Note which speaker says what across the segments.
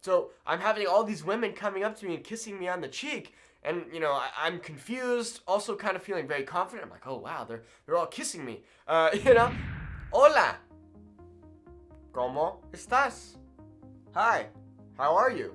Speaker 1: So I'm having all these women coming up to me and kissing me on the cheek. And, I'm confused, also kind of feeling very confident. I'm like, oh, wow, they're all kissing me. Hola. ¿Cómo estás? Hi. How are you?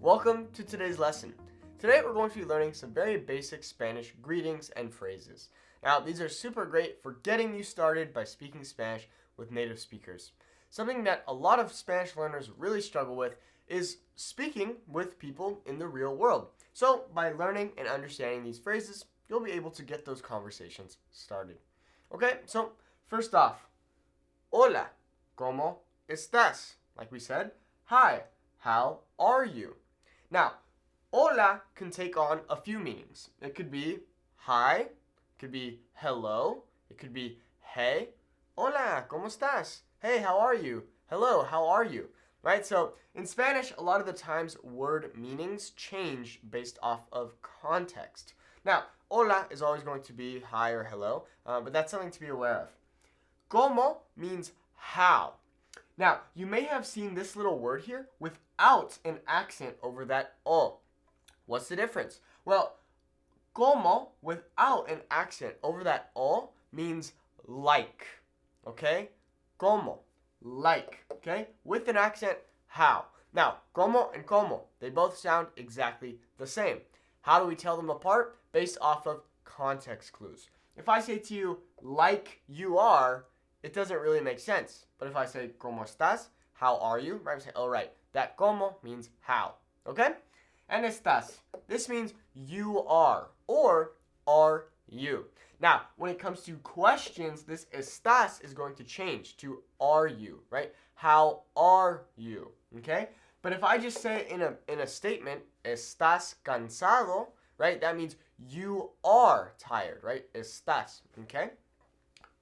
Speaker 1: Welcome to today's lesson. Today we're going to be learning some very basic Spanish greetings and phrases. Now, these are super great for getting you started by speaking Spanish with native speakers. Something that a lot of Spanish learners really struggle with is speaking with people in the real world. So, by learning and understanding these phrases, you'll be able to get those conversations started. Okay, so first off, hola, ¿cómo estás? Like we said, hi, how are you? Now, hola can take on a few meanings. It could be hi, it could be hello, it could be hey, hola, ¿cómo estás? Hey, how are you? Hello, how are you? Right? So in Spanish, a lot of the times word meanings change based off of context. Now, hola is always going to be hi or hello, but that's something to be aware of. Como means how. Now, you may have seen this little word here without an accent over that o. What's the difference? Well, como without an accent over that o means like. Okay? Como. Like, okay? With an accent, how. Now, como and como, they both sound exactly the same. How do we tell them apart? Based off of context clues. If I say to you, like you are, it doesn't really make sense. But if I say, ¿cómo estás? How are you? Right? I say, oh, right. That como means how, okay? And estás. This means you are, or are you. Now, when it comes to questions, this estás is going to change to are you, right? How are you, okay? But if I just say in a statement, estás cansado, right? That means you are tired, right? Estás, okay?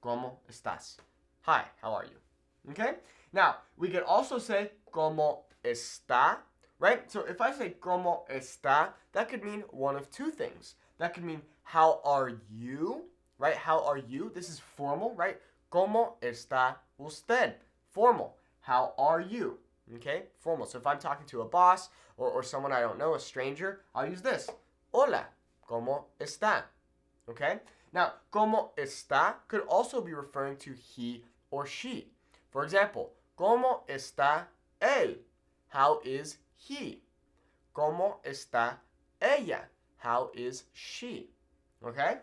Speaker 1: ¿Cómo estás? Hi, how are you? Okay? Now, we can also say ¿cómo está? Right? So if I say ¿cómo está? That could mean one of two things. That could mean how are you? Right? How are you? This is formal, right? ¿Cómo está usted? Formal. How are you? Okay? Formal. So if I'm talking to a boss or someone I don't know, a stranger, I'll use this. Hola, ¿cómo está? Okay? Now, ¿cómo está? Could also be referring to he or she. For example, ¿cómo está él? How is he? ¿Cómo está ella? How is she? Okay?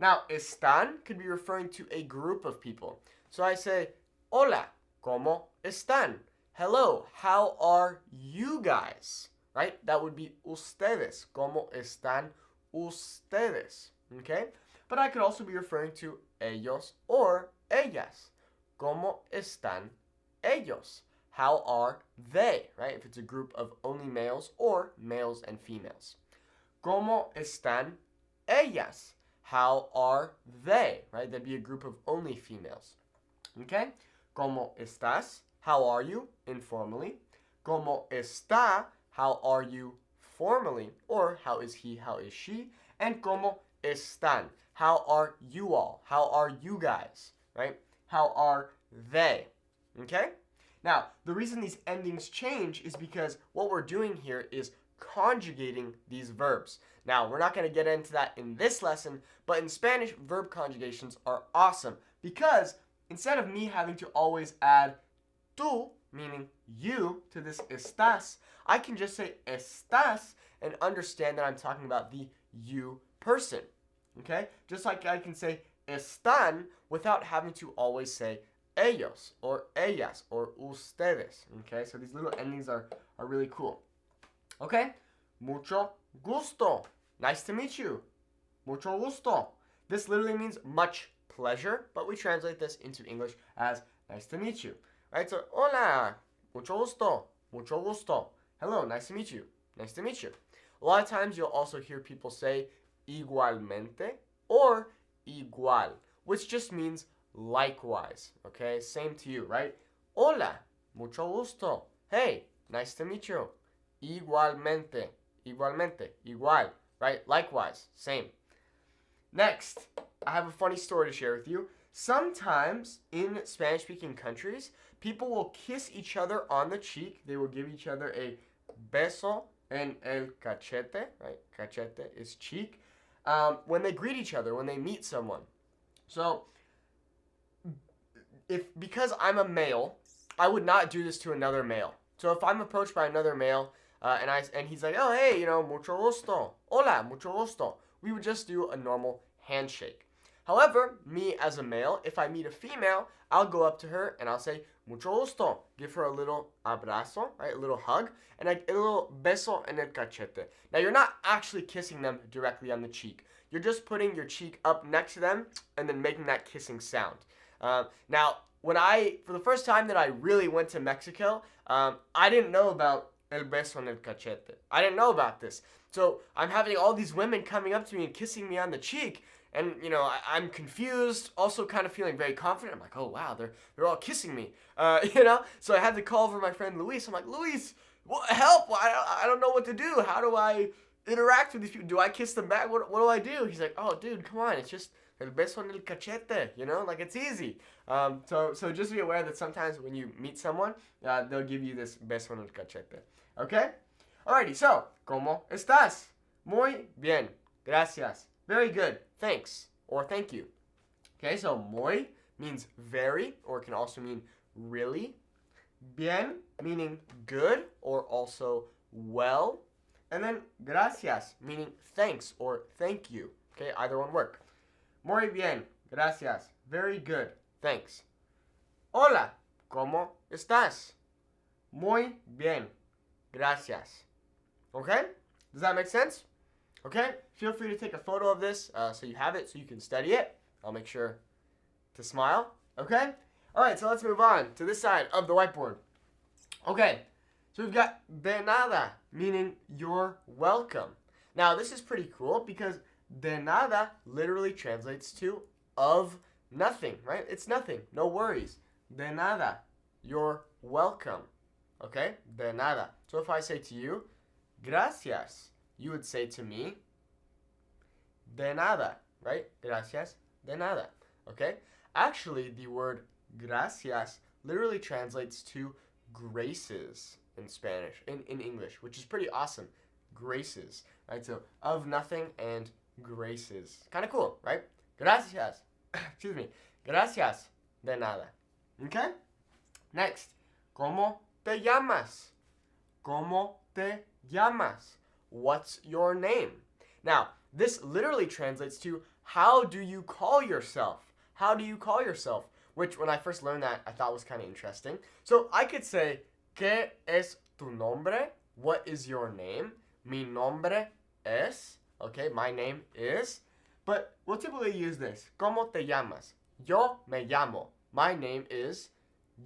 Speaker 1: Now, están could be referring to a group of people. So I say, hola, ¿cómo están? Hello, how are you guys? Right? That would be ustedes. ¿Cómo están ustedes? Okay? But I could also be referring to ellos or ellas. ¿Cómo están ellos? How are they? Right? If it's a group of only males or males and females. ¿Cómo están ellas? How are they? Right? That'd be a group of only females. Okay? ¿Cómo estás? How are you? Informally. ¿Cómo está? How are you? Formally. Or how is he? How is she? And ¿cómo están? How are you all? How are you guys? Right? How are they? Okay? Now, the reason these endings change is because what we're doing here is conjugating these verbs. Now, we're not going to get into that in this lesson, but in Spanish, verb conjugations are awesome because instead of me having to always add tú, meaning you, to this estás, I can just say estás and understand that I'm talking about the you person. Okay? Just like I can say están without having to always say ellos or ellas or ustedes. Okay? So these little endings are really cool. Okay? Mucho gusto. Nice to meet you. Mucho gusto. This literally means much pleasure, but we translate this into English as nice to meet you. Right? So, hola. Mucho gusto. Mucho gusto. Hello. Nice to meet you. Nice to meet you. A lot of times you'll also hear people say igualmente or igual, which just means likewise. Okay? Same to you, right? Hola. Mucho gusto. Hey. Nice to meet you. Igualmente. Igualmente. Igual. Right? Likewise. Same. Next, I have a funny story to share with you. Sometimes in Spanish-speaking countries, people will kiss each other on the cheek. They will give each other a beso en el cachete, right? Cachete is cheek. When they greet each other, when they meet someone. So, because I'm a male, I would not do this to another male. So if I'm approached by another male, and he's like, oh hey, mucho gusto, hola, mucho gusto, we would just do a normal handshake. However, me as a male, if I meet a female, I'll go up to her and I'll say mucho gusto, give her a little abrazo, right, a little hug, and a little beso en el cachete. Now you're not actually kissing them directly on the cheek. You're just putting your cheek up next to them and then making that kissing sound. Now, for the first time that I really went to Mexico, I didn't know about el beso en el cachete. I didn't know about this. So I'm having all these women coming up to me and kissing me on the cheek. And, I'm confused, also kind of feeling very confident. I'm like, oh, wow, they're all kissing me, So I had to call over my friend Luis. I'm like, Luis, help, I don't know what to do. How do I interact with these people? Do I kiss them back? What do I do? He's like, oh, dude, come on, it's just el beso en el cachete, like it's easy. So just be aware that sometimes when you meet someone, they'll give you this beso en el cachete. Okay? Alrighty, so, ¿cómo estás? Muy bien, gracias. Very good, thanks, or thank you. Okay, so muy means very, or it can also mean really. Bien meaning good, or also well. And then gracias meaning thanks or thank you. Okay, either one work. Muy bien, gracias. Very good, thanks. Hola, ¿cómo estás? Muy bien, gracias. Okay? Does that make sense? Okay? Feel free to take a photo of this so you have it, so you can study it. I'll make sure to smile. Okay? Alright, so let's move on to this side of the whiteboard. Okay, so we've got de nada, meaning you're welcome. Now, this is pretty cool because de nada literally translates to of nothing, right? It's nothing, no worries. De nada, you're welcome. Okay? De nada. So if I say to you, gracias, you would say to me, de nada, right? Gracias, de nada. Okay? Actually, the word gracias literally translates to graces in Spanish, in English, which is pretty awesome. Graces, right? So of nothing and graces. Kind of cool, right? Gracias. Excuse me. Gracias de nada. Okay? Next. ¿Cómo te llamas? ¿Cómo te llamas? What's your name? Now, this literally translates to how do you call yourself? How do you call yourself? Which, when I first learned that, I thought was kind of interesting. So I could say, ¿Qué es tu nombre? What is your name? Mi nombre es. Okay, my name is. But we'll typically use this. ¿Cómo te llamas? Yo me llamo. My name is.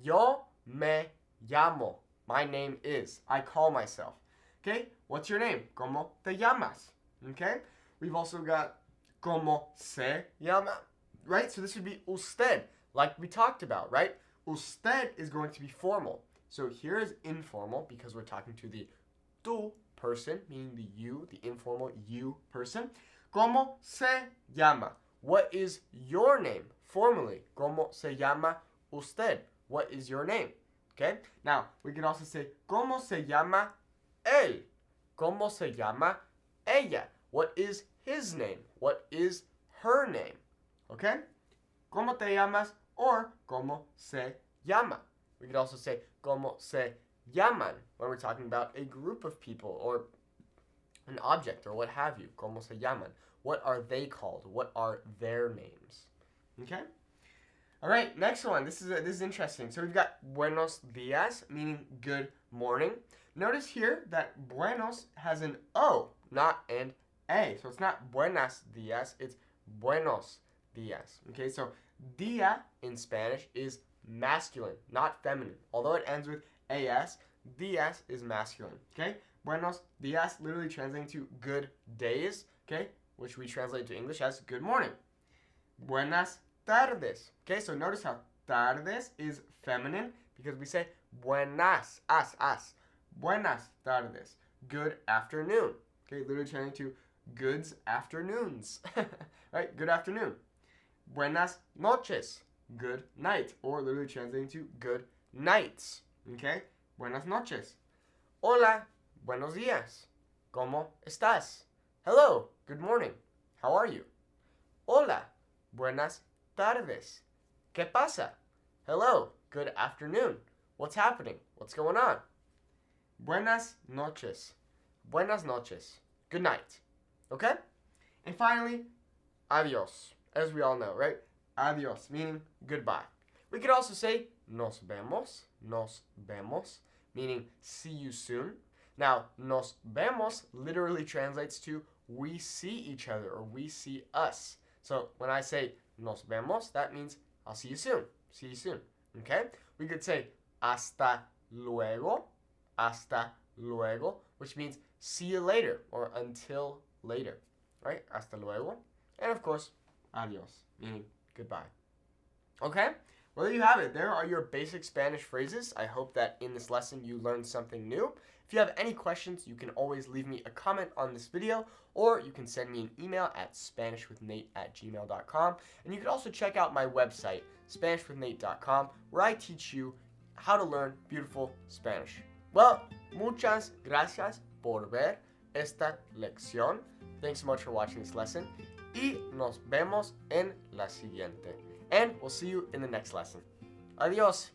Speaker 1: Yo me llamo. My name is. I call myself. Okay, what's your name? ¿Cómo te llamas? Okay, we've also got ¿Cómo se llama? Right, so this would be usted, like we talked about, right? Usted is going to be formal. So here is informal because we're talking to the tú person, meaning the you, the informal you person. ¿Cómo se llama? What is your name? Formally, ¿Cómo se llama usted? What is your name? Okay? Now, we can also say, ¿Cómo se llama él? ¿Cómo se llama ella? What is his name? What is her name? Okay? ¿Cómo te llamas? Or ¿Cómo se llama? We could also say ¿Cómo se llaman? When we're talking about a group of people or an object or what have you. ¿Cómo se llaman? What are they called? What are their names? Okay? All right, next one. This is interesting. So we've got buenos días, meaning good morning. Notice here that buenos has an O, not an A. So it's not buenas días, it's buenos días. Okay, so día in Spanish is masculine, not feminine. Although it ends with AS, días is masculine. Okay, buenos días literally translating to good days, okay, which we translate to English as good morning. Buenas tardes. Okay, so notice how tardes is feminine because we say buenas, as. Buenas tardes. Good afternoon. Okay, literally translating to goods afternoons. Right, good afternoon. Buenas noches. Good night. Or literally translating to good nights. Okay, buenas noches. Hola, Buenos días. ¿Cómo estás? Hello. Good morning. How are you? Hola. Buenas tardes. ¿Qué pasa? Hello. Good afternoon. What's happening? What's going on? Buenas noches. Buenas noches. Good night. Okay? And finally, adios. As we all know, right? Adios, meaning goodbye. We could also say nos vemos, meaning see you soon. Now, nos vemos literally translates to we see each other or we see us. So when I say nos vemos, that means I'll see you soon. See you soon. Okay? We could say hasta luego, which means see you later or until later. Right? Hasta luego. And of course, adios, meaning goodbye. Okay? Well, there you have it. There are your basic Spanish phrases. I hope that in this lesson you learned something new. If you have any questions, you can always leave me a comment on this video, or you can send me an email at SpanishWithNate@gmail.com. And you can also check out my website, SpanishWithNate.com, where I teach you how to learn beautiful Spanish. Well, muchas gracias por ver esta lección. Thanks so much for watching this lesson. Y nos vemos en la siguiente. And we'll see you in the next lesson. Adios.